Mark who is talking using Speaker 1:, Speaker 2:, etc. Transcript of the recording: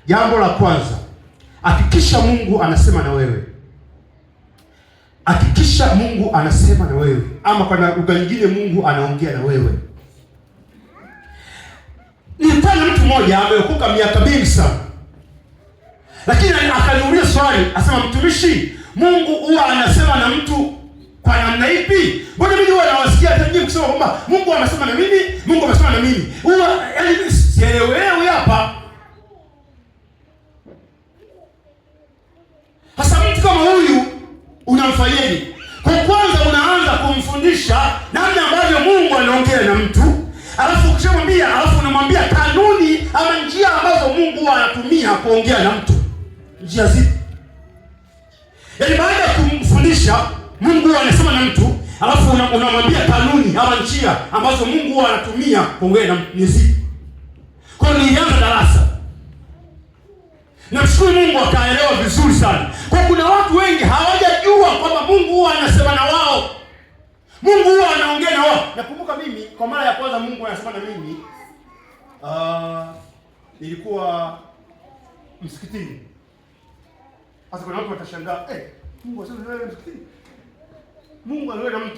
Speaker 1: jambo la kwanza, hakikisha Mungu anasema na wewe. Hakikisha Mungu anasema na wewe, ama kwa lugha nyingine Mungu anaongea na wewe. Nilipata mtu mmoja ameokoka miaka mingi sana, lakini akaniuliza swali, asema, mtumishi, Mungu huwa anasema na mtu kwa namna ipi? Mbona mimi huwa nawasikia hata nyinyi kusema kwamba Mungu anasema na mimi, Mungu anasema na mimi. Huwa yaani sielewi hapa. Sasa mtu kama huyu unamfanyaje? Kwa kwanza unaanza kumfundisha namna ambavyo Mungu anaongea na mtu. Alafu ukishamwambia, alafu unamwambia kanuni ama njia ambazo Mungu anatumia kuongea na mtu. Njia zipi? Yaani baada ya kumfundisha Mungu anasema na mtu, alafu unamwambia kanuni ama njia ambazo Mungu anatumia kuongea na mtu zipi? Kwa hiyo nilianza darasa. Namshukuru Mungu akaelewa vizuri sana. Kwa kuna watu wengi hawajajua kwamba Mungu huwa anasema na wao. Mungu huwa anaongea na wao. Nakumbuka mimi kwa mara ya kwanza Mungu anasema na mimi, nilikuwa msikitini. Sasa kuna watu watashangaa, Mungu anasema na wewe msikitini? Mungu anaongea na mtu